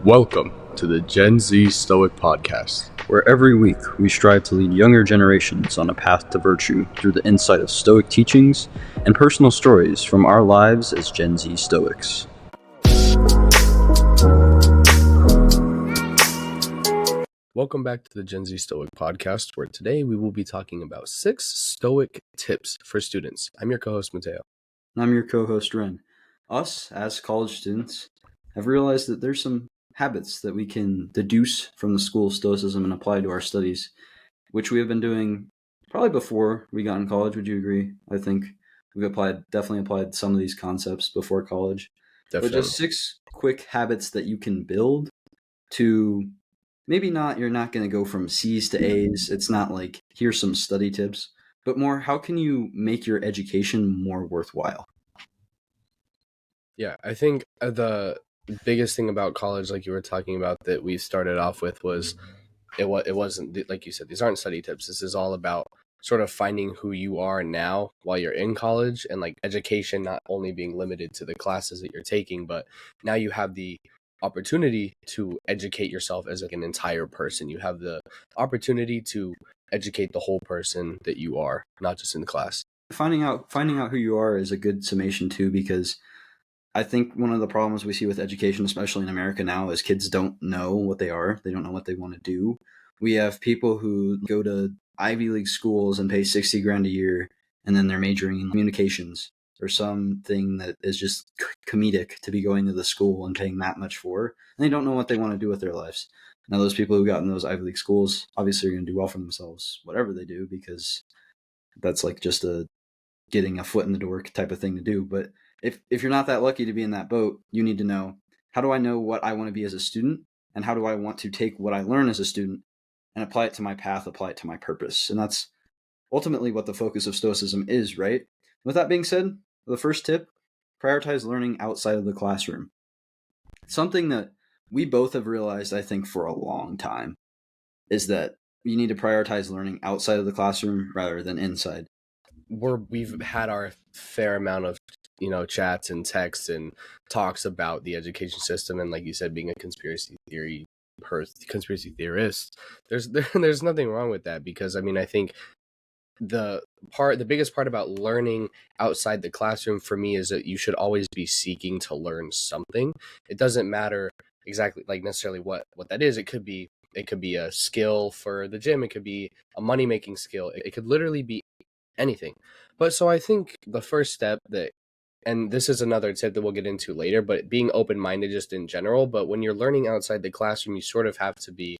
Welcome to the Gen Z Stoic Podcast, where every week we strive to lead younger generations on a path to virtue through the insight of Stoic teachings and personal stories from our lives as Gen Z Stoics. Welcome back to the Gen Z Stoic Podcast, where today we will be talking about 6 Stoic tips for students. I'm your co-host, Mateo. And I'm your co-host, Ren. Us, as college students, have realized that there's some habits that we can deduce from the school of Stoicism and apply to our studies, which we have been doing probably before we got in college. Would you agree? I think we've definitely applied some of these concepts before college. Definitely. But just 6 quick habits that you can build to maybe you're not going to go from C's to A's. It's not like, here's some study tips, but more, how can you make your education more worthwhile? Yeah, I think the biggest thing about college, like you were talking about, that we started off with was it wasn't, like you said, these aren't study tips. This is all about sort of finding who you are now while you're in college, and like education not only being limited to the classes that you're taking, but now you have the opportunity to educate yourself as like an entire person. You have the opportunity to educate the whole person that you are, not just in class. Finding out who you are is a good summation too, because I think one of the problems we see with education, especially in America now, is kids don't know what they are. They don't know what they want to do. We have people who go to Ivy League schools and pay $60,000 a year, and then they're majoring in communications or something that is just comedic to be going to the school and paying that much for, and they don't know what they want to do with their lives. Now, those people who got in those Ivy League schools obviously are going to do well for themselves, whatever they do, because that's like just getting a foot in the door type of thing to do. But if you're not that lucky to be in that boat, you need to know, how do I know what I want to be as a student? And how do I want to take what I learn as a student and apply it to my path, apply it to my purpose? And that's ultimately what the focus of Stoicism is, right? With that being said, the first tip, prioritize learning outside of the classroom. Something that we both have realized, I think, for a long time, is that you need to prioritize learning outside of the classroom rather than inside. We've had our fair amount of chats and texts and talks about the education system, and like you said, being a conspiracy theorist, there's nothing wrong with that, because I think the biggest part about learning outside the classroom for me is that you should always be seeking to learn something. It doesn't matter exactly like necessarily what that is. It could be a skill for the gym, it could be a money-making skill, it could literally be anything. But so I think the first step, and this is another tip that we'll get into later, but being open-minded just in general. But when you're learning outside the classroom, you sort of have to be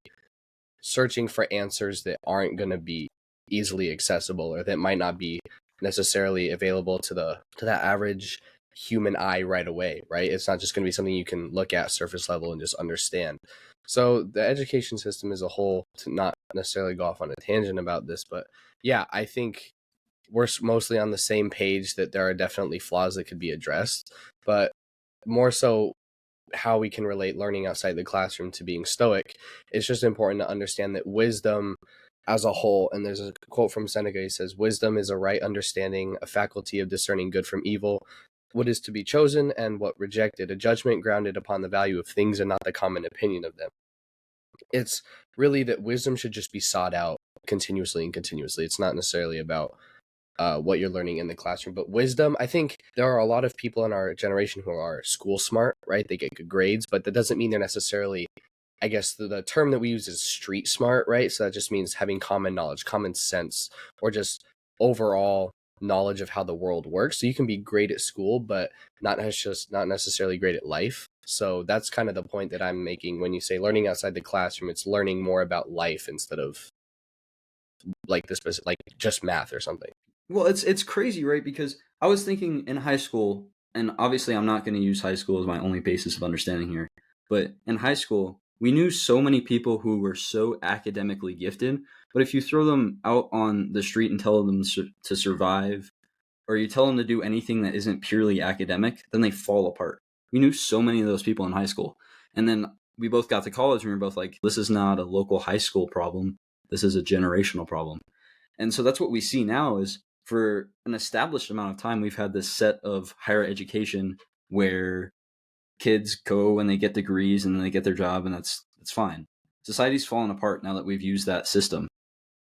searching for answers that aren't going to be easily accessible, or that might not be necessarily available to that average human eye right away, right? It's not just going to be something you can look at surface level and just understand. So the education system as a whole, to not necessarily go off on a tangent about this, but yeah, I think we're mostly on the same page that there are definitely flaws that could be addressed, but more so how we can relate learning outside the classroom to being Stoic. It's just important to understand that wisdom as a whole, and there's a quote from Seneca, he says, "Wisdom is a right understanding, a faculty of discerning good from evil, what is to be chosen and what rejected, a judgment grounded upon the value of things and not the common opinion of them." It's really that wisdom should just be sought out continuously and continuously. It's not necessarily about what you're learning in the classroom, but wisdom. I think there are a lot of people in our generation who are school smart, right? They get good grades, but that doesn't mean they're necessarily, I guess the term that we use is street smart, right? So that just means having common knowledge, common sense, or just overall knowledge of how the world works. So you can be great at school, but not necessarily great at life. So that's kind of the point that I'm making when you say learning outside the classroom. It's learning more about life instead of like just math or something. Well, it's crazy, right? Because I was thinking in high school, and obviously I'm not going to use high school as my only basis of understanding here, but in high school, we knew so many people who were so academically gifted, but if you throw them out on the street and tell them to survive, or you tell them to do anything that isn't purely academic, then they fall apart. We knew so many of those people in high school. And then we both got to college and we were both like, this is not a local high school problem. This is a generational problem. And so that's what we see now is, for an established amount of time, we've had this set of higher education where kids go and they get degrees and then they get their job, and that's fine. Society's fallen apart now that we've used that system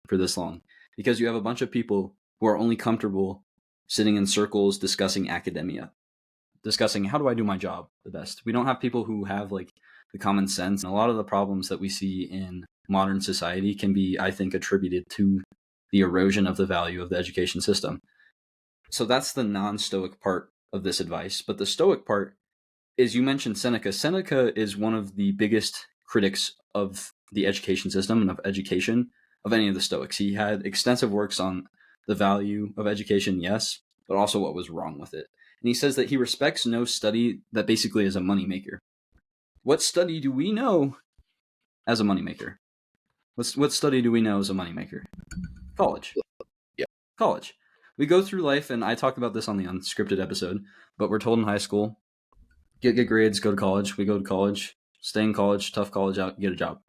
for this long, because you have a bunch of people who are only comfortable sitting in circles discussing academia, discussing how do I do my job the best. We don't have people who have like the common sense. And a lot of the problems that we see in modern society can be, I think, attributed to the erosion of the value of the education system. So that's the non-Stoic part of this advice. But the Stoic part is, you mentioned Seneca. Seneca is one of the biggest critics of the education system and of education of any of the Stoics. He had extensive works on the value of education, yes, but also what was wrong with it. And he says that he respects no study that basically is a moneymaker. What study do we know as a moneymaker? What study do we know as a moneymaker? College. Yeah. College. We go through life, and I talked about this on the unscripted episode, but we're told in high school, get good grades, go to college. We go to college, stay in college, tough college out, get a job.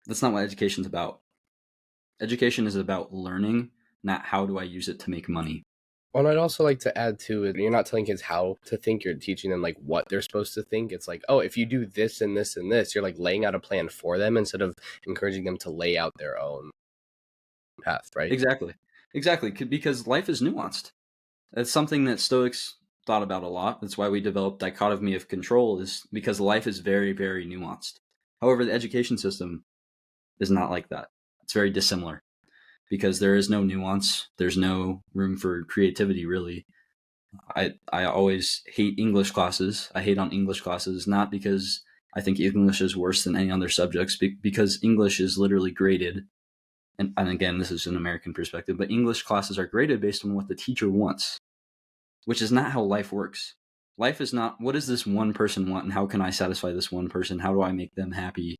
That's not what education's about. Education is about learning, not how do I use it to make money. Well, and I'd also like to add to it, you're not telling kids how to think, you're teaching them like what they're supposed to think. It's like, oh, if you do this and this and this, you're like laying out a plan for them instead of encouraging them to lay out their own path, right? Exactly. Because life is nuanced. That's something that Stoics thought about a lot. That's why we developed dichotomy of control, is because life is very, very nuanced. However, the education system is not like that. It's very dissimilar because there is no nuance. There's no room for creativity, really. I always hate English classes. I hate on English classes, not because I think English is worse than any other subjects, because English is literally graded. And again, this is an American perspective, but English classes are graded based on what the teacher wants, which is not how life works. Life is not, what does this one person want and how can I satisfy this one person? How do I make them happy?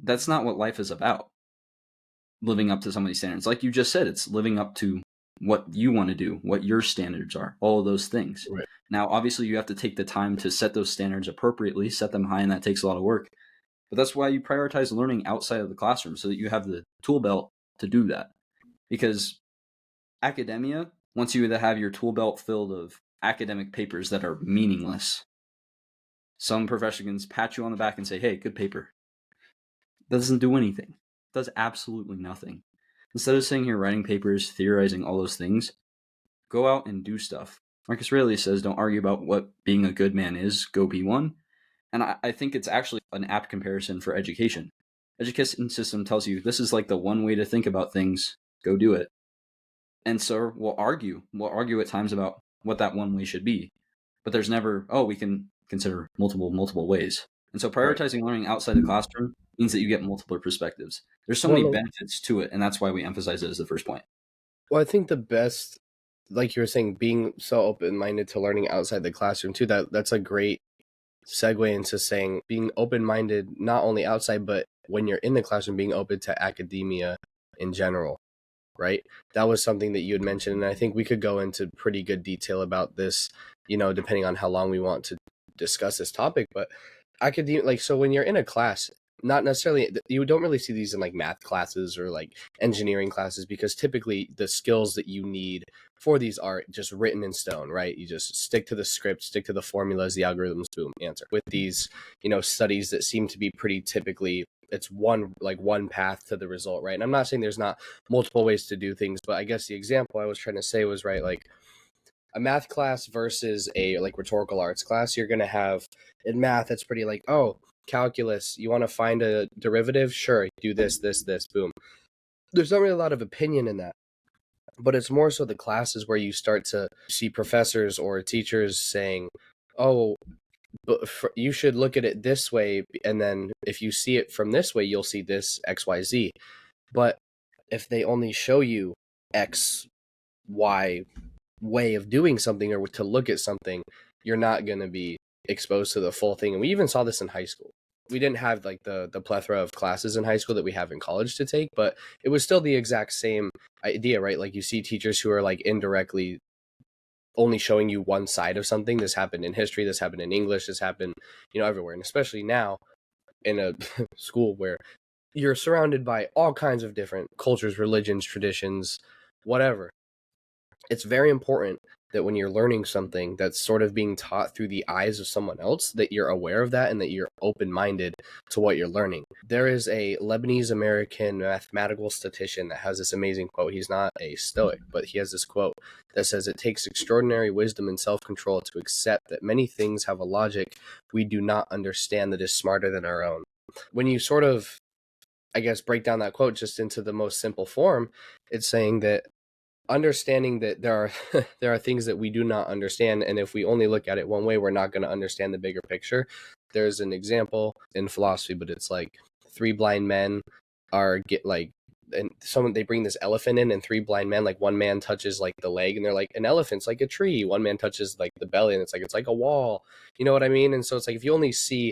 That's not what life is about. Living up to somebody's standards. Like you just said, it's living up to what you want to do, what your standards are, all of those things. Right. Now, obviously, you have to take the time to set those standards appropriately, set them high, and that takes a lot of work. But that's why you prioritize learning outside of the classroom, so that you have the tool belt to do that. Because academia wants you to have your tool belt filled of academic papers that are meaningless. Some professor can pat you on the back and say, hey, good paper. That doesn't do anything. It does absolutely nothing. Instead of sitting here writing papers, theorizing all those things, go out and do stuff. Marcus Aurelius says, don't argue about what being a good man is, go be one. And I think it's actually an apt comparison for education. Education system tells you this is like the one way to think about things, go do it. And so we'll argue at times about what that one way should be. But there's never, we can consider multiple ways. And so prioritizing learning outside the classroom means that you get multiple perspectives. There's so many benefits to it, and that's why we emphasize it as the first point. Well, I think the best, like you were saying, being so open-minded to learning outside the classroom too, that's a great segue into saying being open-minded not only outside, but when you're in the classroom, being open to academia in general, right? That was something that you had mentioned, and I think we could go into pretty good detail about this, depending on how long we want to discuss this topic. But academia, like, so when you're in a class, not necessarily, you don't really see these in like math classes or like engineering classes, because typically the skills that you need for these are just written in stone, right? You just stick to the script, stick to the formulas, the algorithms, boom, answer. With these, studies that seem to be pretty typically, it's one path to the result, right? And I'm not saying there's not multiple ways to do things, but I guess the example I was trying to say was, right, like a math class versus a like rhetorical arts class, you're going to have in math, it's pretty like, oh, calculus, you want to find a derivative? Sure, do this, boom. There's not really a lot of opinion in that. But it's more so the classes where you start to see professors or teachers saying, oh, but you should look at it this way. And then if you see it from this way, you'll see this XYZ. But if they only show you X, Y way of doing something or to look at something, you're not going to be exposed to the full thing. And we even saw this in high school. We didn't have like the plethora of classes in high school that we have in college to take, but it was still the exact same idea, right? Like you see teachers who are like indirectly only showing you one side of something. This happened in history, this happened in English, this happened, everywhere. And especially now in a school where you're surrounded by all kinds of different cultures, religions, traditions, whatever. it's very important that when you're learning something that's sort of being taught through the eyes of someone else, that you're aware of that and that you're open-minded to what you're learning. There is a Lebanese American mathematical statistician that has this amazing quote. He's not a Stoic, but he has this quote that says, "It takes extraordinary wisdom and self-control to accept that many things have a logic we do not understand that is smarter than our own." When you sort of, I guess, break down that quote just into the most simple form, it's saying that understanding that there are there are things that we do not understand, and if we only look at it one way, we're not going to understand the bigger picture. There's an example in philosophy, but it's like three blind men are get like, and someone, they bring this elephant in, and three blind men, like one man touches like the leg and they're like, an elephant's like a tree, one man touches like the belly and it's like a wall, you know what I mean? And so it's like, if you only see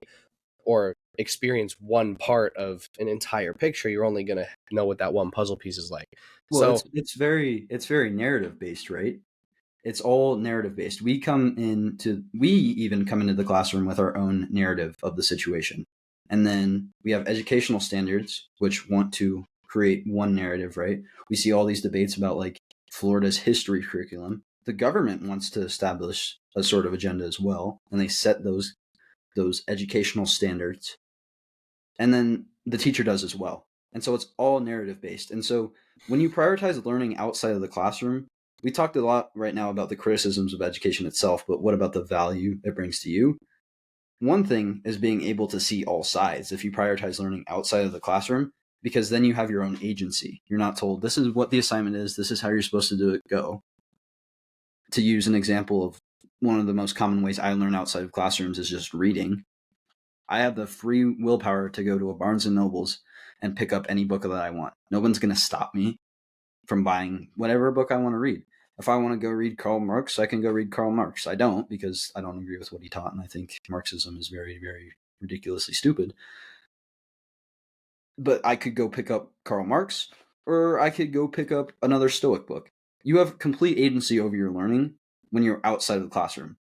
or experience one part of an entire picture, you're only going to know what that one puzzle piece is like. Well, So it's very narrative based, right? It's all narrative based. We even come into the classroom with our own narrative of the situation. And then we have educational standards, which want to create one narrative, right? We see all these debates about like Florida's history curriculum. The government wants to establish a sort of agenda as well, and they set those educational standards. And then the teacher does as well. And so it's all narrative based. And so when you prioritize learning outside of the classroom, we talked a lot right now about the criticisms of education itself, but what about the value it brings to you? One thing is being able to see all sides if you prioritize learning outside of the classroom, because then you have your own agency. You're not told, this is what the assignment is, this is how you're supposed to do it, go. To use an example of one of the most common ways I learn outside of classrooms is just reading. I have the free willpower to go to a Barnes and Nobles and pick up any book that I want. No one's going to stop me from buying whatever book I want to read. If I want to go read Karl Marx, I can go read Karl Marx. I don't, because I don't agree with what he taught, and I think Marxism is very, very ridiculously stupid. But I could go pick up Karl Marx, or I could go pick up another Stoic book. You have complete agency over your learning when you're outside of the classroom,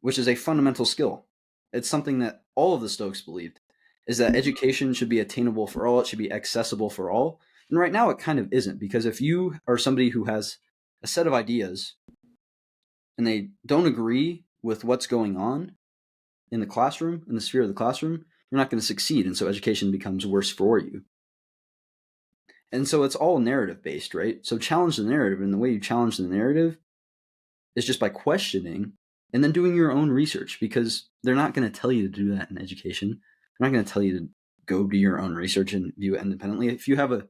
which is a fundamental skill. It's something that all of the Stoics believed, is that education should be attainable for all, it should be accessible for all. And right now it kind of isn't, because if you are somebody who has a set of ideas and they don't agree with what's going on in the classroom, in the sphere of the classroom, you're not going to succeed. And so education becomes worse for you. And so it's all narrative based, right? So challenge the narrative. And the way you challenge the narrative is just by questioning and then doing your own research, because they're not going to tell you to do that in education. They're not going to tell you to go do your own research and view it independently. If you have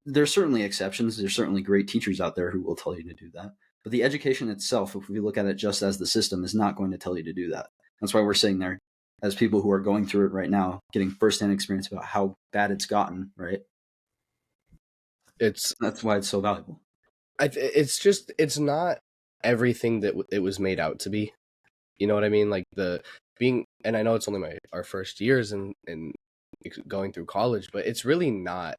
there's certainly exceptions. There's certainly great teachers out there who will tell you to do that. But the education itself, if we look at it just as the system, is not going to tell you to do that. That's why we're sitting there as people who are going through it right now, getting firsthand experience about how bad it's gotten, right? That's why it's so valuable. it's not everything that it was made out to be. You know what I mean? Like and I know it's only our first years in going through college, but it's really not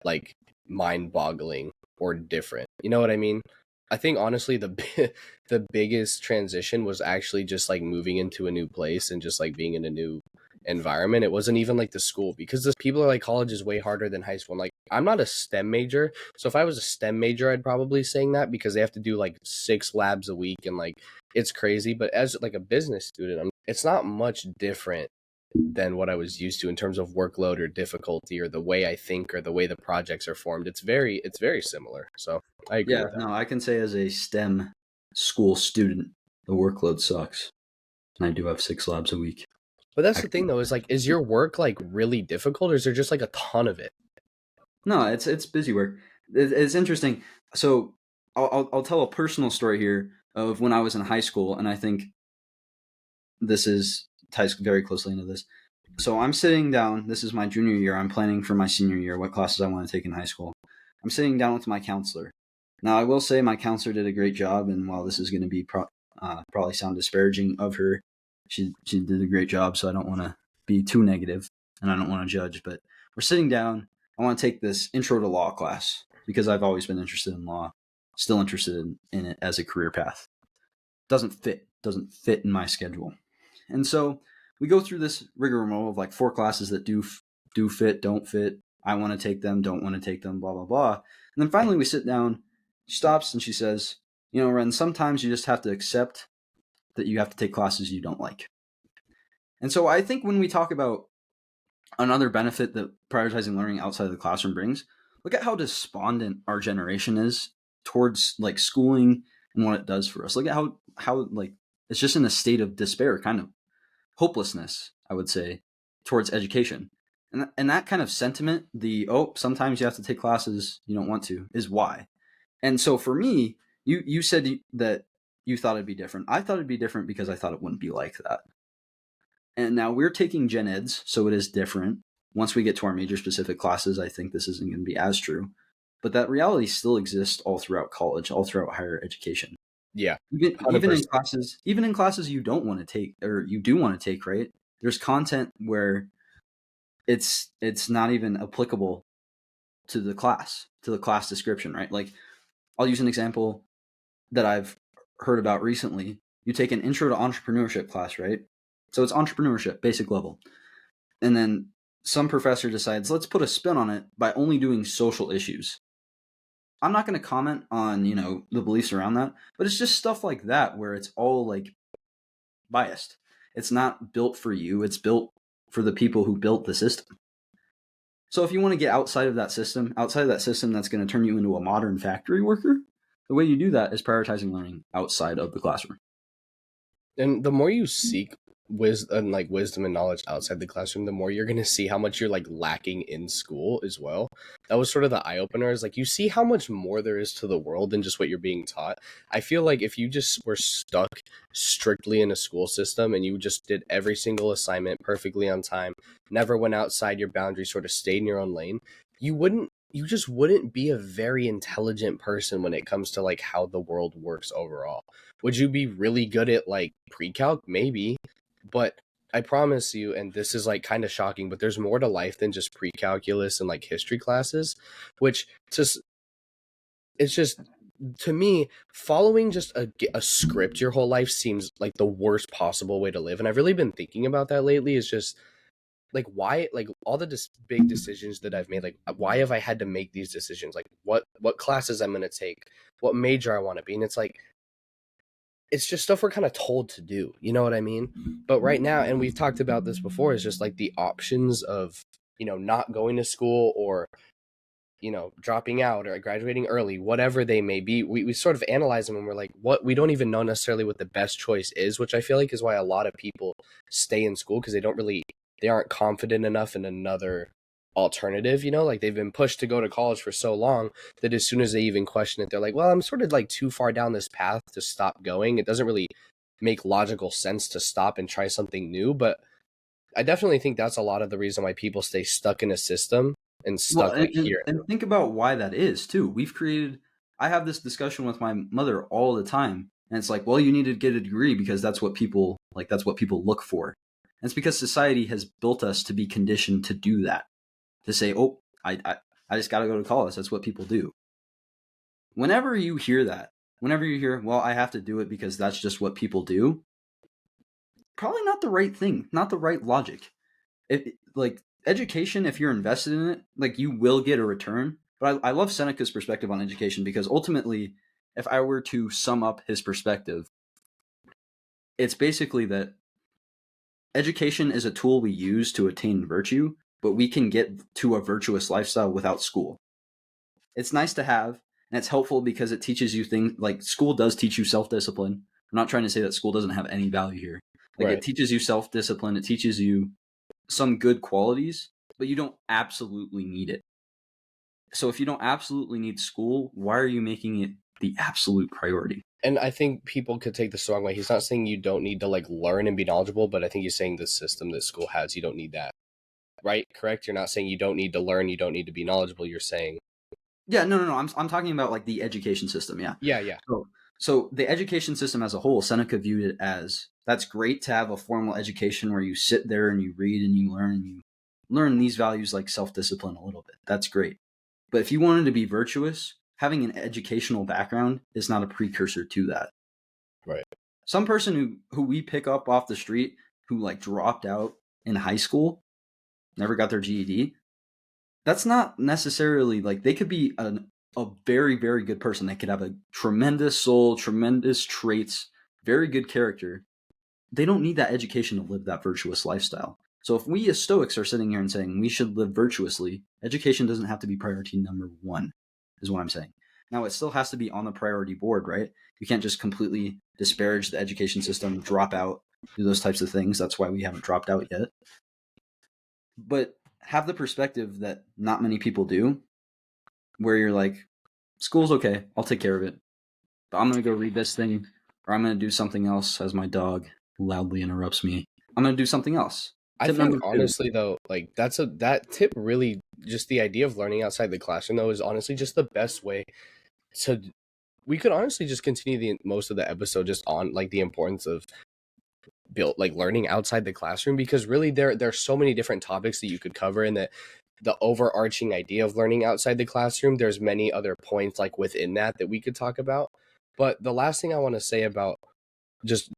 like mind-boggling or different. You know what I mean? I think honestly the biggest transition was actually just like moving into a new place and just like being in a new environment. It wasn't even like the school, because the people are like, college is way harder than high school. I'm like, I'm not a STEM major, so if I was a STEM major, I'd probably saying that, because they have to do like 6 labs a week and like it's crazy. But as like a business student, it's not much different than what I was used to in terms of workload or difficulty or the way I think or the way the projects are formed. It's very similar. So I agree with that. No, I can say as a STEM school student, the workload sucks. And I do have 6 labs a week. But that's the thing though, is like, is your work like really difficult, or is there just like a ton of it? No, it's busy work. It's interesting. So I'll tell a personal story here of when I was in high school, and I think this ties very closely into this. So I'm sitting down. This is my junior year. I'm planning for my senior year, what classes I want to take in high school. I'm sitting down with my counselor. Now, I will say my counselor did a great job, and while this is going to be probably sound disparaging of her, she did a great job, so I don't want to be too negative, and I don't want to judge. But we're sitting down. I want to take this intro to law class, because I've always been interested in law, still interested in it as a career path. Doesn't fit in my schedule. And so we go through this rigmarole of like 4 classes that do fit, don't fit. I want to take them, don't want to take them, blah, blah, blah. And then finally we sit down, she stops and she says, You know, Ren, sometimes you just have to accept that you have to take classes you don't like. And so I think when we talk about another benefit that prioritizing learning outside of the classroom brings, look at how despondent our generation is towards like schooling and what it does for us. Look at how like it's just in a state of despair, kind of hopelessness, I would say, towards education. And that kind of sentiment, sometimes you have to take classes you don't want to, is why. And so for me, you said that you thought it'd be different. I thought it'd be different because I thought it wouldn't be like that. And now we're taking gen eds, so it is different. Once we get to our major specific classes, I think this isn't going to be as true. But that reality still exists all throughout college, all throughout higher education. Yeah, Even in 100%. classes you don't want to take or you do want to take, right? There's content where it's not even applicable to the class description, right? Like I'll use an example that I've heard about recently. You take an intro to entrepreneurship class, right? So it's entrepreneurship, basic level. And then some professor decides, let's put a spin on it by only doing social issues. I'm not going to comment on, the beliefs around that, but it's just stuff like that where it's all like biased. It's not built for you, it's built for the people who built the system. So if you want to get outside of that system that's going to turn you into a modern factory worker, the way you do that is prioritizing learning outside of the classroom. And the more you seek wisdom and knowledge outside the classroom, the more you're going to see how much you're like lacking in school as well. That was sort of the eye opener, is like you see how much more there is to the world than just what you're being taught. I feel like if you just were stuck strictly in a school system and you just did every single assignment perfectly on time, never went outside your boundaries, sort of stayed in your own lane, you just wouldn't be a very intelligent person when it comes to like how the world works overall. Would you be really good at like pre-calc? Maybe, but I promise you, and this is like kind of shocking, but there's more to life than just pre-calculus and like history classes, which just it's just, to me, following just a script your whole life seems like the worst possible way to live. And I've really been thinking about that lately. Is just like why, like all the big decisions that I've made, like why have I had to make these decisions? Like what classes I'm going to take, what major I want to be, and it's like it's just stuff we're kind of told to do. You know what I mean? But right now, and we've talked about this before, is just like the options of, not going to school or, dropping out or graduating early, whatever they may be. We sort of analyze them and we're like, we don't even know necessarily what the best choice is, which I feel like is why a lot of people stay in school, because they aren't confident enough in another alternative, like they've been pushed to go to college for so long that as soon as they even question it, they're like, well, I'm sort of like too far down this path to stop going. It doesn't really make logical sense to stop and try something new. But I definitely think that's a lot of the reason why people stay stuck in a system and Well, stuck like here. and think about why that is too. I have this discussion with my mother all the time, and it's like, well, you need to get a degree because that's what people look for. And it's because society has built us to be conditioned to do that, to say, oh, I just got to go to college. That's what people do. Whenever you hear that, well, I have to do it because that's just what people do, probably not the right thing, not the right logic. Like education, if you're invested in it, like you will get a return. But I love Seneca's perspective on education, because ultimately, if I were to sum up his perspective, it's basically that education is a tool we use to attain virtue, but we can get to a virtuous lifestyle without school. It's nice to have, and it's helpful because it teaches you things like school does teach you self-discipline. I'm not trying to say that school doesn't have any value here. Like Right. it teaches you self-discipline, it teaches you some good qualities, but you don't absolutely need it. So if you don't absolutely need school, why are you making it the absolute priority? And I think people could take this the wrong way. He's not saying you don't need to like learn and be knowledgeable, but I think he's saying the system that school has, you don't need that. Right? Correct? You're not saying you don't need to learn, you don't need to be knowledgeable. You're saying, Yeah, no. I'm talking about like the education system. Yeah. yeah. So the education system as a whole, Seneca viewed it as, that's great to have a formal education where you sit there and you read and you learn these values like self-discipline a little bit. That's great. But if you wanted to be virtuous, having an educational background is not a precursor to that. Right. Some person who we pick up off the street who like dropped out in high school, never got their GED, that's not necessarily like, they could be a very, very good person. They could have a tremendous soul, tremendous traits, very good character. They don't need that education to live that virtuous lifestyle. So if we as Stoics are sitting here and saying we should live virtuously, education doesn't have to be priority number one, is what I'm saying. Now, it still has to be on the priority board, right? You can't just completely disparage the education system, drop out, do those types of things. That's why we haven't dropped out yet. But have the perspective that not many people do, where you're like, school's okay, I'll take care of it. But I'm going to go read this thing, or I'm going to do something else as my dog loudly interrupts me. I'm going to do something else. I think honestly though, like that tip really, just the idea of learning outside the classroom though is honestly just the best way to. We could honestly just continue most of the episode just on like the importance of learning outside the classroom, because really there's so many different topics that you could cover, and that the overarching idea of learning outside the classroom, there's many other points like within that we could talk about. But the last thing I want to say about, just,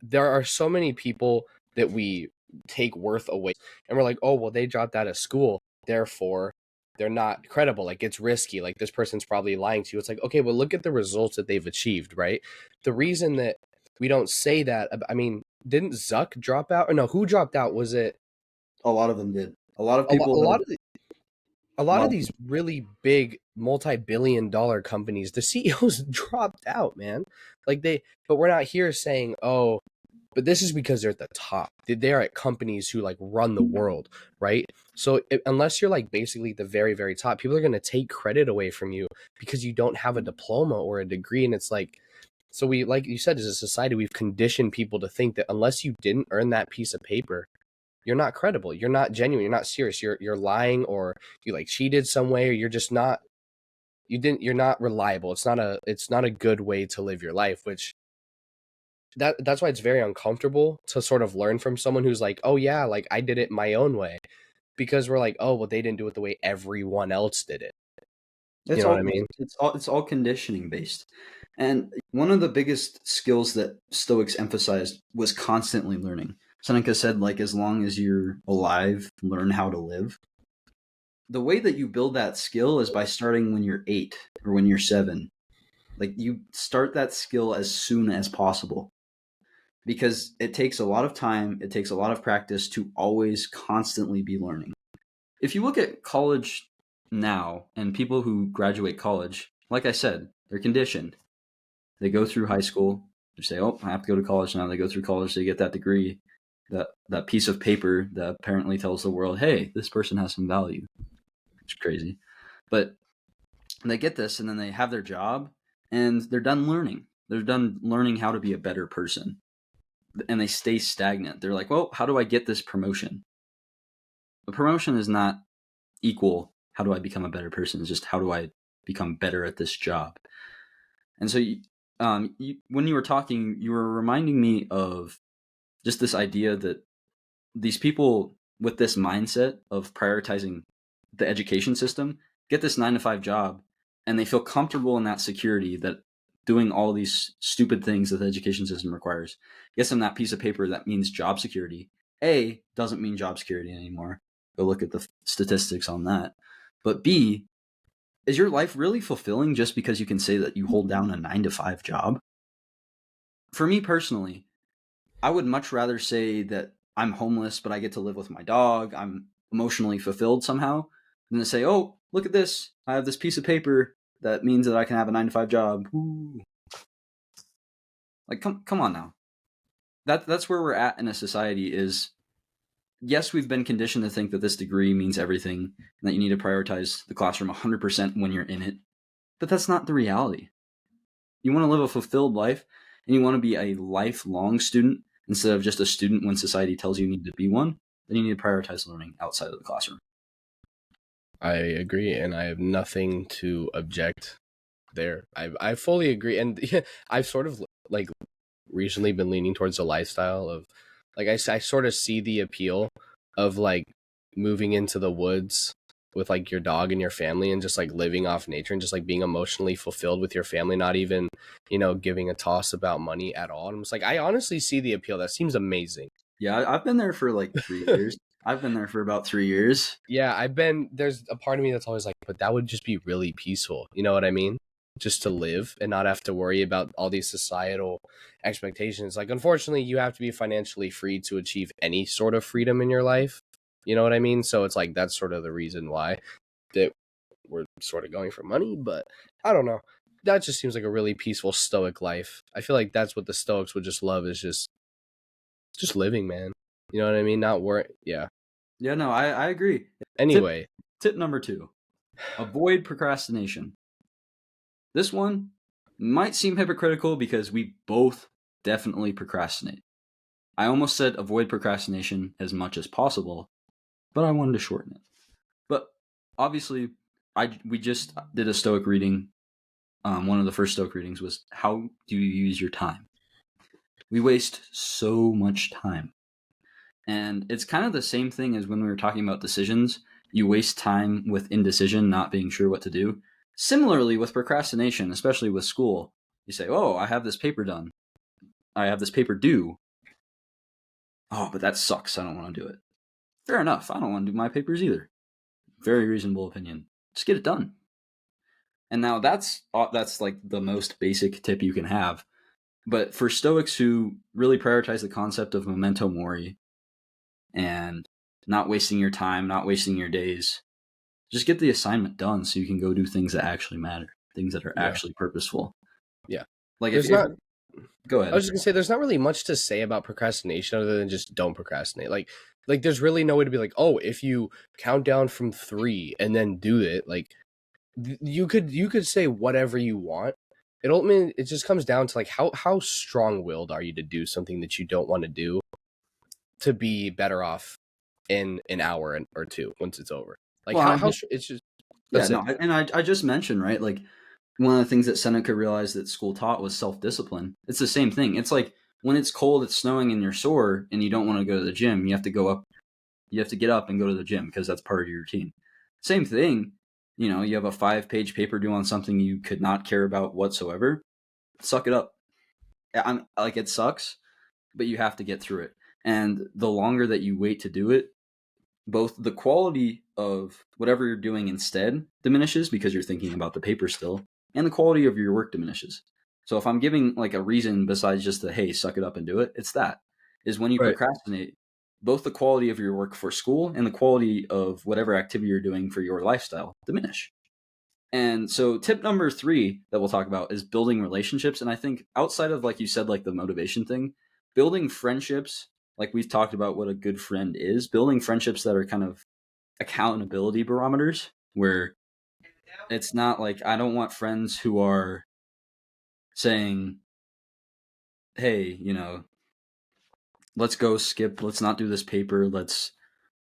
there are so many people that we take worth away, and we're like, oh well, they dropped out of school, therefore they're not credible, like it's risky, like this person's probably lying to you. It's like, okay, well, look at the results that they've achieved, right? The reason that we don't say that, I mean, didn't Zuck drop out, or no, who dropped out? Was it A lot of them did. A lot of a, people. a lot of a A lot lot of of these really big multi-billion-dollar companies, the CEOs dropped out, man. But we're not here saying, oh, but this is because they're at the top. They're at companies who like run the world, right? So unless you're like basically the very, very top, people are going to take credit away from you because you don't have a diploma or a degree. And it's like, so we, like you said, as a society, we've conditioned people to think that unless you didn't earn that piece of paper, you're not credible, you're not genuine, you're not serious, you're lying, or you like cheated some way, or you're just not, you're not reliable. It's not a good way to live your life, which that's why it's very uncomfortable to sort of learn from someone who's like, oh yeah, like I did it my own way, because we're like, oh well, they didn't do it the way everyone else did it. You It's know what all I mean? it's all conditioning based. And one of the biggest skills that Stoics emphasized was constantly learning. Seneca said, like, as long as you're alive, learn how to live. The way that you build that skill is by starting when you're 8 or when you're 7. Like, you start that skill as soon as possible, because it takes a lot of time, it takes a lot of practice to always constantly be learning. If you look at college now and people who graduate college, like I said, they're conditioned. They go through high school, they say, oh, I have to go to college now. They go through college, they get that degree, that piece of paper that apparently tells the world, hey, this person has some value. It's crazy. But they get this, and then they have their job, and they're done learning. They're done learning how to be a better person. And they stay stagnant. They're like, well, how do I get this promotion? The promotion is not equal, how do I become a better person? It's just, how do I become better at this job? And so when you were talking, you were reminding me of just this idea that these people with this mindset of prioritizing the education system get this 9-to-5 job, and they feel comfortable in that security that doing all these stupid things that the education system requires gets them that piece of paper that means job security. A, doesn't mean job security anymore. Go look at the statistics on that. But B, is your life really fulfilling just because you can say that you hold down a 9-to-5 job? For me personally, I would much rather say that I'm homeless, but I get to live with my dog, I'm emotionally fulfilled somehow, than to say, oh, look at this, I have this piece of paper that means that I can have a 9-to-5 job. Woo. Like, come on now. That's where we're at in a society is, yes, we've been conditioned to think that this degree means everything, and that you need to prioritize the classroom 100% when you're in it. But that's not the reality. You want to live a fulfilled life, and you want to be a lifelong student instead of just a student when society tells you need to be one, then you need to prioritize learning outside of the classroom. I agree, and I have nothing to object there. I fully agree, and I've sort of like recently been leaning towards a lifestyle of like I sort of see the appeal of like moving into the woods with like your dog and your family, and just like living off nature, and just like being emotionally fulfilled with your family, not even, giving a toss about money at all. And I'm just like, I honestly see the appeal. That seems amazing. Yeah, I've been there for like 3 years. I've been there for about 3 years. Yeah, there's a part of me that's always like, but that would just be really peaceful. You know what I mean? Just to live and not have to worry about all these societal expectations. Like, unfortunately, you have to be financially free to achieve any sort of freedom in your life. You know what I mean? So it's like, that's sort of the reason why that we're sort of going for money, but I don't know. That just seems like a really peaceful stoic life. I feel like that's what the Stoics would just love, is just living, man. You know what I mean? Not work. Yeah. Yeah, no, I agree. Anyway, Tip number 2, avoid procrastination. This one might seem hypocritical because we both definitely procrastinate. I almost said avoid procrastination as much as possible, but I wanted to shorten it. But obviously, we just did a Stoic reading. One of the first Stoic readings was, how do you use your time? We waste so much time. And it's kind of the same thing as when we were talking about decisions. You waste time with indecision, not being sure what to do. Similarly with procrastination, especially with school, you say, oh, I have this paper done. I have this paper due. Oh, but that sucks. I don't want to do it. Fair enough. I don't want to do my papers either. Very reasonable opinion. Just get it done. And now that's like the most basic tip you can have. But for Stoics who really prioritize the concept of memento mori and not wasting your time, not wasting your days, just get the assignment done so you can go do things that actually matter, things that are yeah. actually purposeful. Yeah. Like There's if not go I ahead. was just gonna say there's not really much to say about procrastination other than just don't procrastinate. Like there's really no way to be like, oh, if you count down from 3 and then do it, like you could say whatever you want. It just comes down to like how strong willed are you to do something that you don't want to do to be better off in an hour or two once it's over. Like Well, it's just yeah, that's it. no, and I just mentioned, right, like one of the things that Seneca realized that school taught was self-discipline. It's the same thing. It's like when it's cold, it's snowing, and you're sore, and you don't want to go to the gym. You have to get up and go to the gym because that's part of your routine. Same thing, you have a 5-page paper due on something you could not care about whatsoever. Suck it up. I'm like, it sucks, but you have to get through it. And the longer that you wait to do it, both the quality of whatever you're doing instead diminishes because you're thinking about the paper still, and the quality of your work diminishes. So if I'm giving like a reason besides just the, hey, suck it up and do it, it's that is when you Right. procrastinate, both the quality of your work for school and the quality of whatever activity you're doing for your lifestyle diminish. And so tip number 3 that we'll talk about is building relationships. And I think outside of, like you said, like the motivation thing, building friendships, like we've talked about what a good friend is, building friendships that are kind of accountability barometers, where it's not like, I don't want friends who are saying, hey, let's not do this paper, let's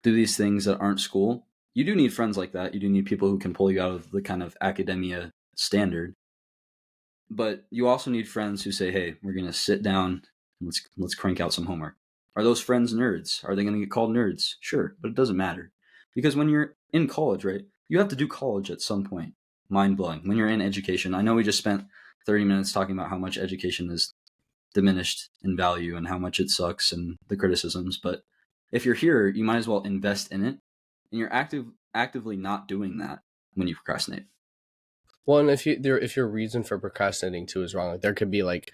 do these things that aren't school. You do need friends like that. You do need people who can pull you out of the kind of academia standard. But you also need friends who say, hey, we're going to sit down, and let's crank out some homework. Are those friends nerds? Are they going to get called nerds? Sure, but it doesn't matter. Because when you're in college, right, you have to do college at some point. Mind blowing. When you're in education, I know we just spent 30 minutes talking about how much education is diminished in value and how much it sucks and the criticisms, but if you're here, you might as well invest in it, and you're actively not doing that when you procrastinate. Well, and if your reason for procrastinating too is wrong, like there could be like,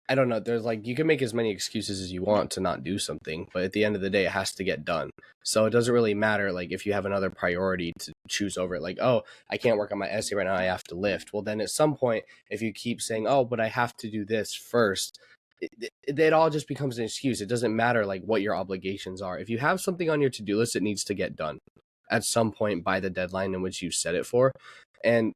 I don't know, there's like, you can make as many excuses as you want to not do something, but at the end of the day, it has to get done. So it doesn't really matter, like, if you have another priority to choose over it, like, oh, I can't work on my essay right now, I have to lift. Well, then at some point, if you keep saying, oh, but I have to do this first, it all just becomes an excuse. It doesn't matter, like, what your obligations are. If you have something on your to-do list, it needs to get done at some point by the deadline in which you set it for. And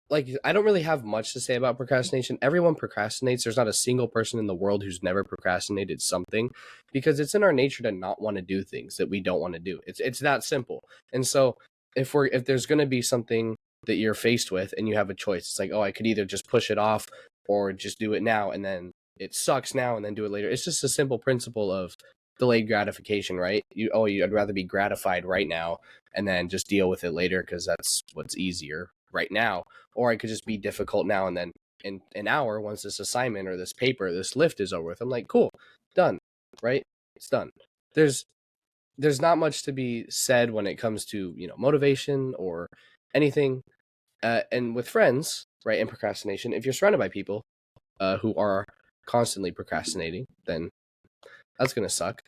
like, I don't really have much to say about procrastination. Everyone procrastinates. There's not a single person in the world who's never procrastinated something, because it's in our nature to not want to do things that we don't want to do. It's that simple. And so if there's going to be something that you're faced with and you have a choice, it's like, oh, I could either just push it off or just do it now, and then it sucks now and then do it later. It's just a simple principle of delayed gratification, right? I'd rather be gratified right now and then just deal with it later because that's what's easier right now. Or I could just be difficult now, and then in an hour, once this assignment or this paper, this lift is over with, I'm like, cool, done, right? It's done. There's there's not much to be said when it comes to, motivation or anything. And with friends, right, and procrastination, if you're surrounded by people who are constantly procrastinating, then that's going to suck.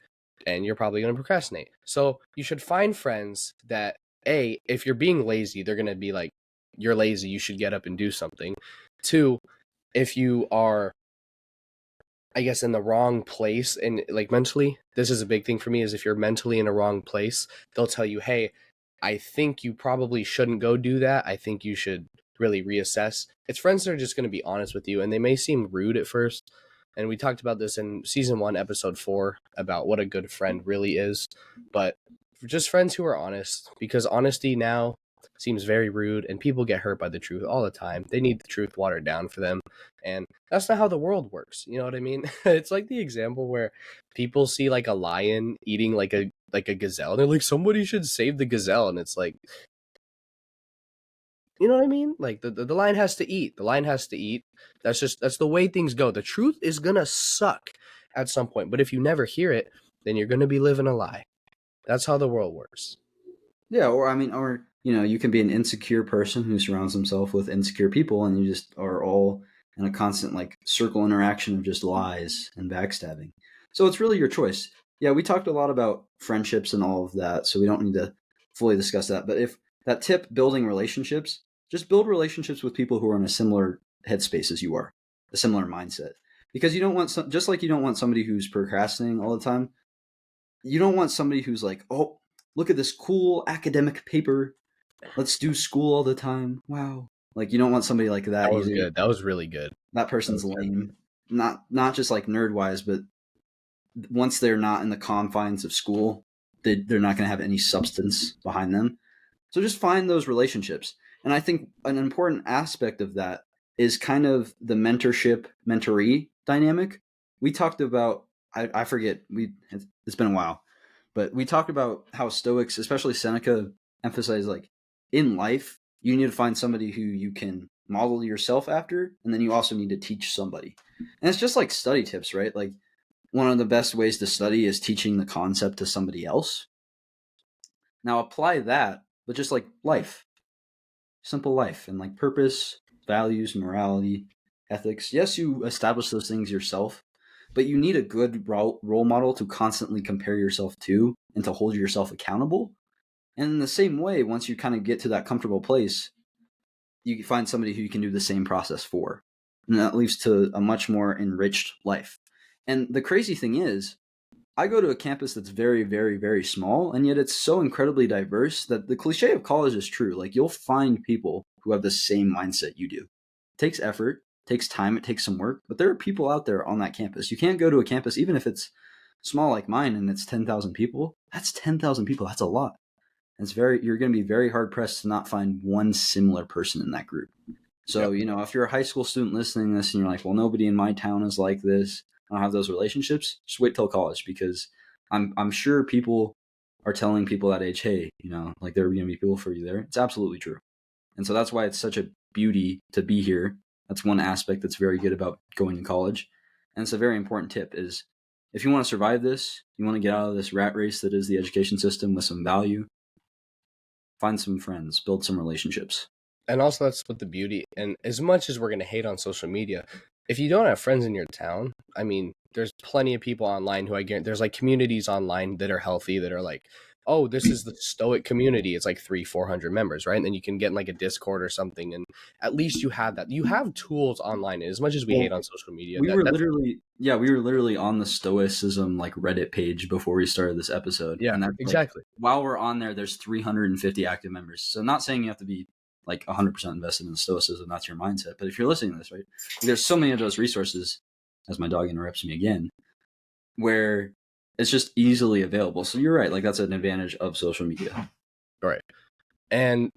And you're probably going to procrastinate. So you should find friends that, if you're being lazy, they're going to be like, you're lazy, you should get up and do something. Two, if you are, I guess, in the wrong place and like mentally, this is a big thing for me, is if you're mentally in a wrong place, they'll tell you, hey, I think you probably shouldn't go do that. I think you should really reassess. It's friends that are just going to be honest with you, and they may seem rude at first. And we talked about this in season 1, episode 4, about what a good friend really is. But just friends who are honest, because honesty now seems very rude, and people get hurt by the truth all the time. They need the truth watered down for them. And that's not how the world works. You know what I mean? It's like the example where people see like a lion eating like a gazelle, and they're like, somebody should save the gazelle. And it's like, you know what I mean? Like the lion has to eat. The lion has to eat. That's the way things go. The truth is gonna suck at some point, but if you never hear it, then you're gonna be living a lie. That's how the world works. Yeah, or you can be an insecure person who surrounds himself with insecure people, and you just are all in a constant like circle interaction of just lies and backstabbing. So it's really your choice. Yeah, we talked a lot about friendships and all of that, so we don't need to fully discuss that. But if that tip, building relationships, just build relationships with people who are in a similar headspace as you are, a similar mindset. Because you don't want just like you don't want somebody who's procrastinating all the time. You don't want somebody who's like, oh, look at this cool academic paper. Let's do school all the time. Wow. Like you don't want somebody like that. That was good. That was really good. That person's lame. Not just like nerd wise, but once they're not in the confines of school, they're not going to have any substance behind them. So just find those relationships. And I think an important aspect of that is kind of the mentorship mentoree dynamic. We talked about, I forget, it's been a while, but we talked about how Stoics, especially Seneca, emphasize like in life, you need to find somebody who you can model yourself after, and then you also need to teach somebody. And it's just like study tips, right? Like one of the best ways to study is teaching the concept to somebody else. Now apply that, but just like life, simple life, and like purpose, values, morality, ethics. Yes, you establish those things yourself, but you need a good role model to constantly compare yourself to and to hold yourself accountable. And in the same way, once you kind of get to that comfortable place, you can find somebody who you can do the same process for. And that leads to a much more enriched life. And the crazy thing is, I go to a campus that's very, very, very small, and yet it's so incredibly diverse that the cliche of college is true. Like you'll find people who have the same mindset you do. It takes effort, it takes time, it takes some work, but there are people out there on that campus. You can't go to a campus, even if it's small like mine and it's 10,000 people. That's 10,000 people. That's a lot. You're going to be very hard pressed to not find one similar person in that group. So, Yep. if you're a high school student listening to this and you're like, well, nobody in my town is like this, I don't have those relationships, just wait till college, because I'm sure people are telling people that age, hey, like there are going to be people for you there. It's absolutely true. And so that's why it's such a beauty to be here. That's one aspect that's very good about going to college. And it's a very important tip is if you want to survive this, you want to get out of this rat race that is the education system with some value, find some friends, build some relationships. And also, that's what the beauty. And as much as we're going to hate on social media, if you don't have friends in your town, I mean, there's plenty of people online who I get. There's like communities online that are healthy, that are like, oh, this is the Stoic community. It's like 300-400 members, right? And then you can get in like a Discord or something, and at least you have that. You have tools online. And as much as we hate on social media, We were literally on the Stoicism like Reddit page before we started this episode. yeah, And that's exactly. like, while we're on there, there's 350 active members. So not saying you have to be like 100% invested in Stoicism, that's your mindset. But if you're listening to this, right, there's so many of those resources, as my dog interrupts me again, where it's just easily available. So you're right, like that's an advantage of social media. Right. And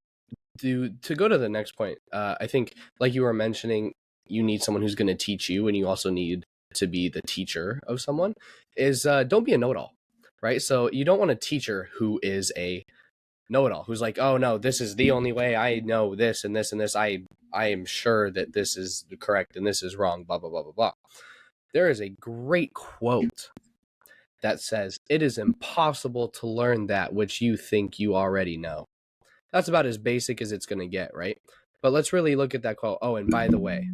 to go to the next point, I think, like you were mentioning, you need someone who's going to teach you, and you also need to be the teacher of someone. Is don't be a know-it-all, right? So you don't want a teacher who is a know-it-all, who's like, oh no, this is the only way, I know this and this and this, I am sure that this is correct and this is wrong, blah blah blah blah blah. There is a great quote that says it is impossible to learn that which you think you already know. That's about as basic as it's going to get, right? But let's really look at that quote. Oh, and by the way,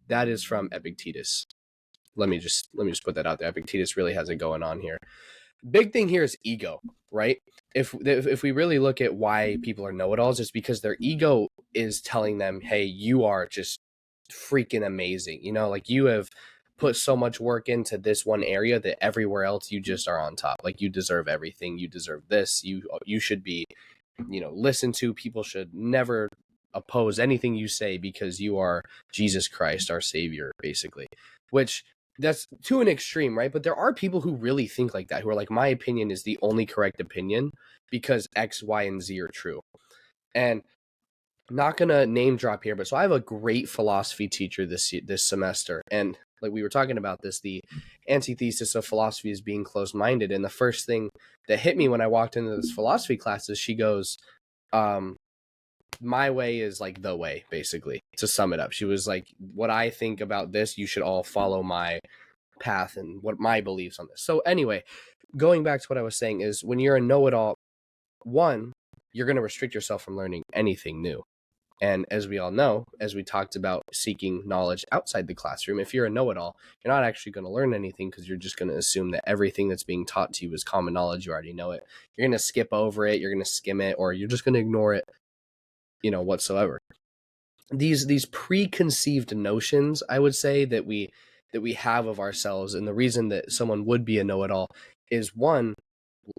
that is from Epictetus. Let me just put that out there. Epictetus really has it going on here. Big thing here is ego, right? If we really look at why people are know-it-alls, it's because their ego is telling them, hey, you are just freaking amazing. You know, like you have put so much work into this one area that everywhere else you just are on top. Like you deserve everything. You deserve this. You should be, you know, listened to. People should never oppose anything you say because you are Jesus Christ, our Savior, basically. Which that's to an extreme, right? But there are people who really think like that, who are like, my opinion is the only correct opinion because X, Y, and Z are true. And not gonna name drop here, but so I have a great philosophy teacher this semester, and like we were talking about this, the antithesis of philosophy is being closed-minded. And the first thing that hit me when I walked into this philosophy class is she goes, my way is like the way, basically, to sum it up. She was like, what I think about this, you should all follow my path and what my beliefs on this. So anyway, going back to what I was saying is when you're a know-it-all, one, you're going to restrict yourself from learning anything new. And as we all know, as we talked about seeking knowledge outside the classroom, if you're a know-it-all, you're not actually going to learn anything because you're just going to assume that everything that's being taught to you is common knowledge. You already know it. You're going to skip over it. You're going to skim it, or you're just going to ignore it, you know, whatsoever. These preconceived notions, I would say, that we have of ourselves, and the reason that someone would be a know-it-all is, one,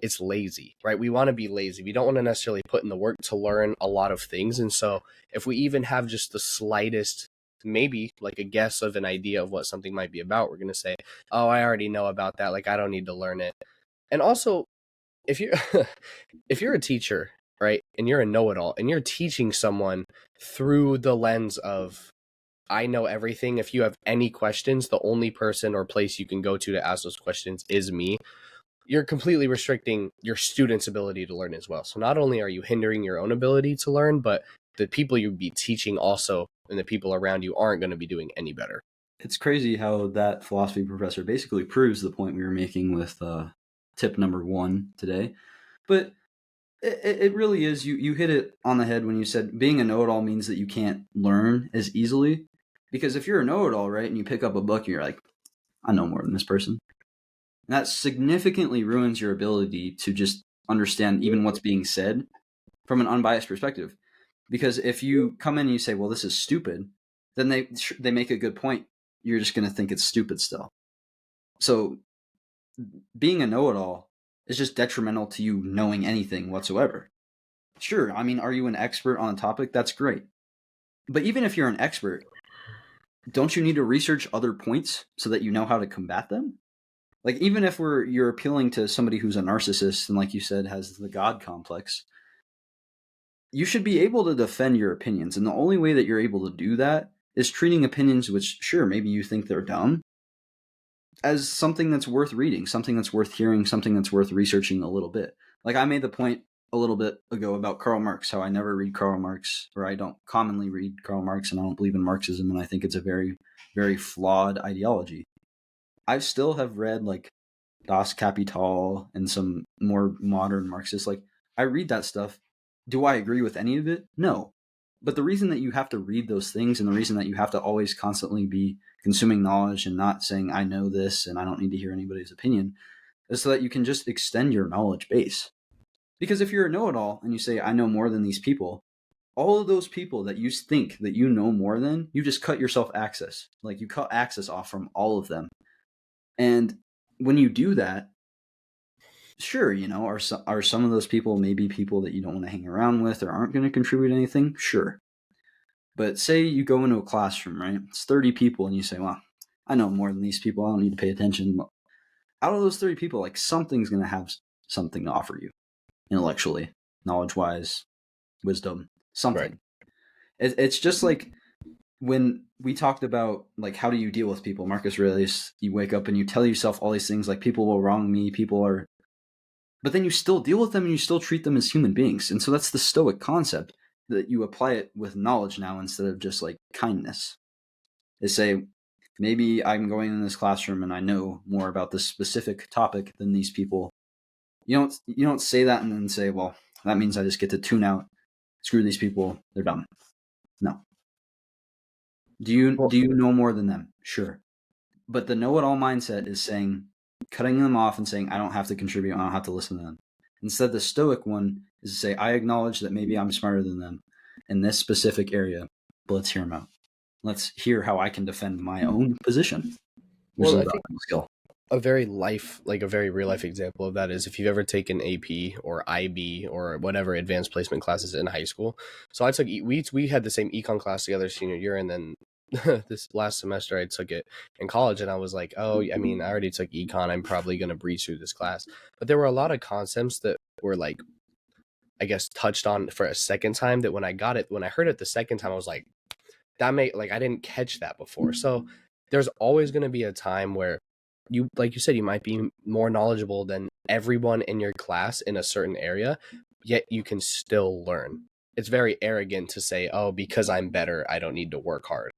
it's lazy, right? We want to be lazy. We don't want to necessarily put in the work to learn a lot of things. And so if we even have just the slightest, maybe like a guess of an idea of what something might be about, we're going to say, oh, I already know about that. Like, I don't need to learn it. And also, if you're if you're a teacher, right, and you're a know-it-all and you're teaching someone through the lens of, I know everything. If you have any questions, the only person or place you can go to ask those questions is me. You're completely restricting your students' ability to learn as well. So not only are you hindering your own ability to learn, but the people you'd be teaching also, and the people around you, aren't going to be doing any better. It's crazy how that philosophy professor basically proves the point we were making with tip number 1 today. But it really is, you hit it on the head when you said being a know-it-all means that you can't learn as easily. Because if you're a know-it-all, right, and you pick up a book and you're like, I know more than this person, and that significantly ruins your ability to just understand even what's being said from an unbiased perspective. Because if you come in and you say, well, this is stupid, then they make a good point. You're just going to think it's stupid still. So being a know-it-all is just detrimental to you knowing anything whatsoever. Sure, I mean, are you an expert on a topic? That's great. But even if you're an expert, don't you need to research other points so that you know how to combat them? Like, even if you're appealing to somebody who's a narcissist and, like you said, has the God complex, you should be able to defend your opinions. And the only way that you're able to do that is treating opinions, which, sure, maybe you think they're dumb, as something that's worth reading, something that's worth hearing, something that's worth researching a little bit. Like, I made the point a little bit ago about Karl Marx, how I never read Karl Marx, or I don't commonly read Karl Marx, and I don't believe in Marxism, and I think it's a very, very flawed ideology. I still have read, like, Das Kapital and some more modern Marxists. Like, I read that stuff. Do I agree with any of it? No. But the reason that you have to read those things, and the reason that you have to always constantly be consuming knowledge and not saying, I know this and I don't need to hear anybody's opinion, is so that you can just extend your knowledge base. Because if you're a know-it-all and you say, I know more than these people, all of those people that you think that you know more than, you just cut yourself access. Like, you cut access off from all of them. And when you do that, sure, you know, are some of those people maybe people that you don't want to hang around with or aren't going to contribute anything? Sure. But say you go into a classroom, right? It's 30 people and you say, well, I know more than these people. I don't need to pay attention. Out of those 30 people, like, something's going to have something to offer you intellectually, knowledge-wise, wisdom, something. Right. It's just like when we talked about, like, how do you deal with people? Marcus Aurelius, you wake up and you tell yourself all these things like, people will wrong me, people are... But then you still deal with them and you still treat them as human beings. And so that's the Stoic concept, that you apply it with knowledge now instead of just, like, kindness. They say, Maybe I'm going in this classroom and I know more about this specific topic than these people. You don't say that and then say, well, that means I just get to tune out. Screw these people, they're dumb. No. Do you Well, do you know more than them? Sure. But the know-it-all mindset is saying, cutting them off and saying, I don't have to contribute, I don't have to listen to them. Instead, the Stoic one is to say, I acknowledge that maybe I'm smarter than them in this specific area, but let's hear them out. Let's hear how I can defend my own position, which is well, a I think valuable skill. a very real life example of that is if you've ever taken AP or IB or whatever advanced placement classes in high school. So I took we had the same econ class together senior year, and then this last semester I took it in college, and I was like, oh, I mean, I already took econ, I'm probably gonna breeze through this class. But there were a lot of concepts that were like, I guess, touched on for a second time, that when I heard it the second time, I was like, I didn't catch that before. So there's always going to be a time where you, like you said, you might be more knowledgeable than everyone in your class in a certain area, yet you can still learn. It's very arrogant to say, oh, because I'm better, I don't need to work hard,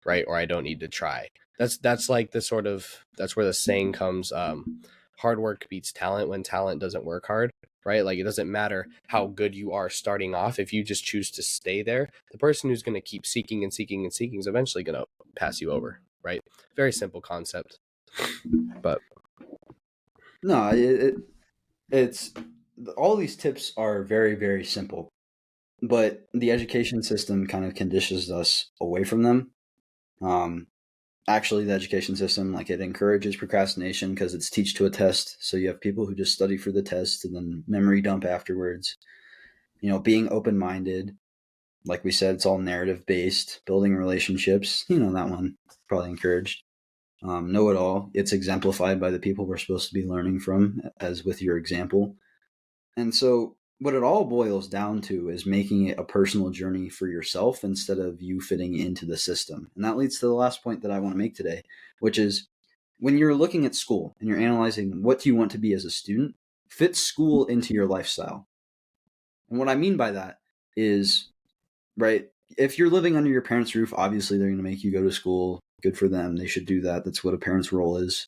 right? Or I don't need to try. That's like that's where the saying comes, hard work beats talent when talent doesn't work hard, right? Like, it doesn't matter how good you are starting off. If you just choose to stay there, the person who's going to keep seeking and seeking and seeking is eventually going to pass you over, right? Very simple concept. But No, it's all these tips are very, very simple, but the education system kind of conditions us away from them. Um, Actually, the education system, like, it encourages procrastination because it's teach to a test. So you have people who just study for the test and then memory dump afterwards. Being open minded, like we said, it's all narrative based. Building relationships, that one probably encouraged. Know it all, it's exemplified by the people we're supposed to be learning from, as with your example. And so, what it all boils down to is making it a personal journey for yourself instead of you fitting into the system. And that leads to the last point that I want to make today, which is, when you're looking at school and you're analyzing what do you want to be as a student, fit school into your lifestyle. And what I mean by that is, right, if you're living under your parents' roof, obviously they're going to make you go to school. Good for them. They should do that. That's what a parent's role is.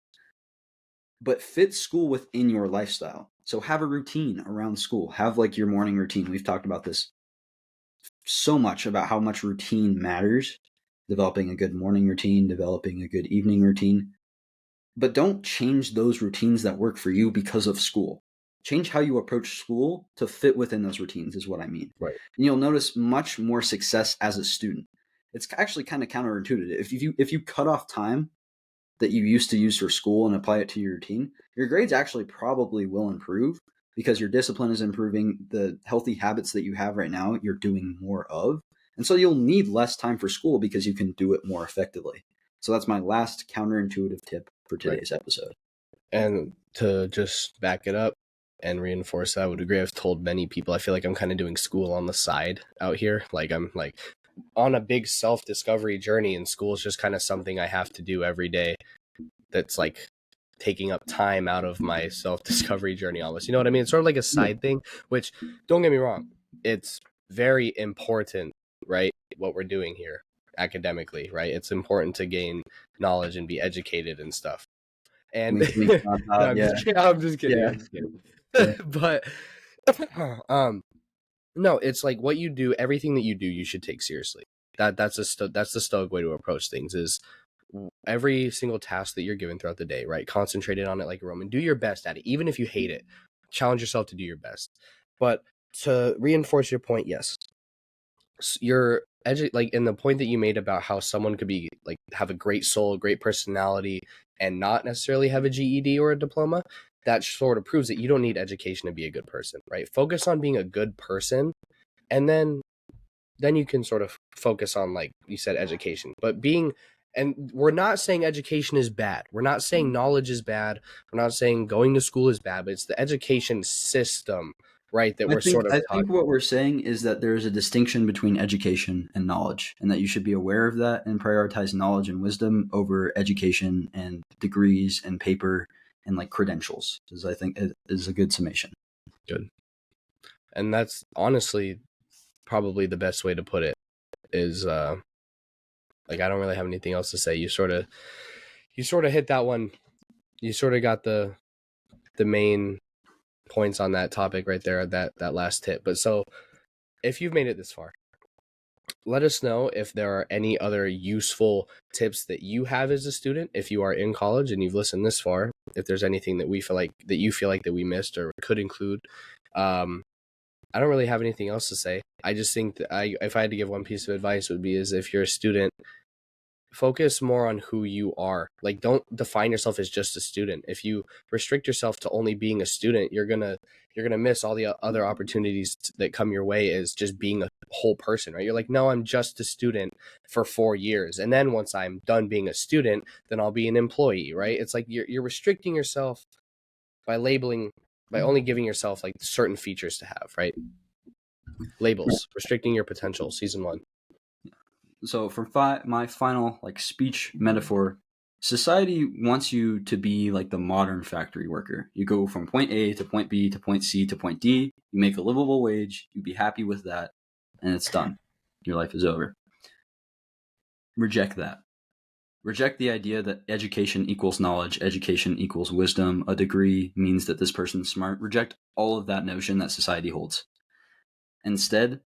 But fit school within your lifestyle. So have a routine around school. Have, like, your morning routine. We've talked about this so much, about how much routine matters. Developing a good morning routine, developing a good evening routine. But don't change those routines that work for you because of school. Change how you approach school to fit within those routines, is what I mean. right. And you'll notice much more success as a student. It's actually kind of counterintuitive. If you cut off time that you used to use for school and apply it to your routine, your grades actually probably will improve because your discipline is improving. The healthy habits that you have right now, you're doing more of. And so you'll need less time for school because you can do it more effectively. So that's my last counterintuitive tip for Right. today's episode. And to just back it up and reinforce that, I would agree. I've told many people, I feel like I'm kind of doing school on the side out here. Like, I'm like on a big self-discovery journey, and school is just kind of something I have to do every day that's like taking up time out of my self-discovery journey almost. You know what I mean? It's sort of like a side thing, which, don't get me wrong, it's very important, right? What we're doing here academically, right? It's important to gain knowledge and be educated and stuff. And Wink, wink, nod, no, nod. Yeah, I'm just kidding. yeah, I'm just kidding. yeah. But um no, it's like, what you do, everything that you do, you should take seriously. That's the Stoic way to approach things. Is every single task that you're given throughout the day, right? Concentrated on it like a Roman. Do your best at it, even if you hate it. Challenge yourself to do your best. But to reinforce your point, yes, your like in the point that you made about how someone could be like, have a great soul, great personality, and not necessarily have a GED or a diploma, that sort of proves that you don't need education to be a good person, right? Focus on being a good person, and then you can sort of focus on, like you said, education. But and we're not saying education is bad. We're not saying knowledge is bad. We're not saying going to school is bad, but it's the education system, right, that I we're think sort of I talking. think what we're saying is that there is a distinction between education and knowledge, and that you should be aware of that and prioritize knowledge and wisdom over education and degrees and paper and, like, credentials. Is, I think, is a good summation. Good. And that's honestly probably the best way to put it, is Like, I don't really have anything else to say. You sort of hit that one. You sort of got the main points on that topic right there, that last tip. But so if you've made it this far, let us know if there are any other useful tips that you have as a student. If you are in college and you've listened this far, if there's anything that you feel like that we missed or could include. I don't really have anything else to say. I just think that if I had to give one piece of advice, it would be is if you're a student, focus more on who you are. Like, don't define yourself as just a student. If you restrict yourself to only being a student, you're gonna miss all the other opportunities that come your way as just being a whole person, right? You're like, no, I'm just a student for 4 years, and then once I'm done being a student, then I'll be an employee, right? It's like you're restricting yourself by only giving yourself like certain features to have, right? Labels, restricting your potential, season 1. So for my final like speech metaphor, society wants you to be like the modern factory worker. You go from point A to point B to point C to point D. You make a livable wage. You be happy with that, and it's done. Your life is over. Reject that. Reject the idea that education equals knowledge, education equals wisdom, a degree means that this person's smart. Reject all of that notion that society holds. Instead,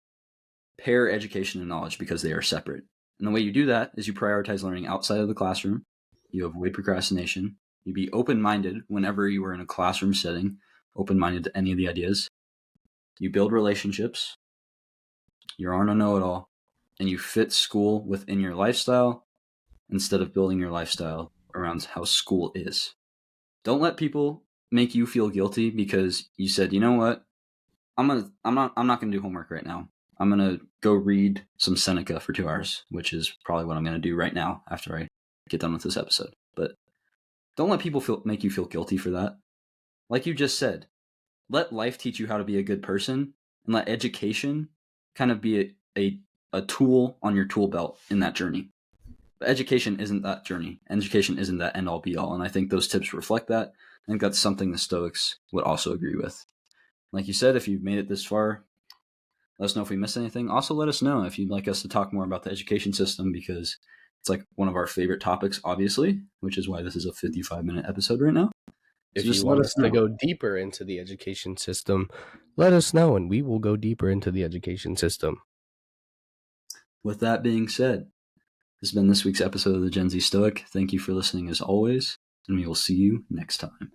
pair education and knowledge because they are separate. And the way you do that is you prioritize learning outside of the classroom. You avoid procrastination. You be open-minded whenever you are in a classroom setting, open-minded to any of the ideas. You build relationships. You aren't a know-it-all. And you fit school within your lifestyle instead of building your lifestyle around how school is. Don't let people make you feel guilty because you said, you know what? I'm not gonna do homework right now. I'm gonna go read some Seneca for 2 hours, which is probably what I'm gonna do right now after I get done with this episode. But don't let people make you feel guilty for that. Like you just said, let life teach you how to be a good person, and let education kind of be a tool on your tool belt in that journey. But education isn't that journey. Education isn't that end all be all. And I think those tips reflect that. I think that's something the Stoics would also agree with. Like you said, if you've made it this far, let us know if we missed anything. Also, let us know if you'd like us to talk more about the education system because it's like one of our favorite topics, obviously, which is why this is a 55-minute episode right now. If you want us to go deeper into the education system, let us know and we will go deeper into the education system. With that being said, this has been this week's episode of the Gen Z Stoic. Thank you for listening as always, and we will see you next time.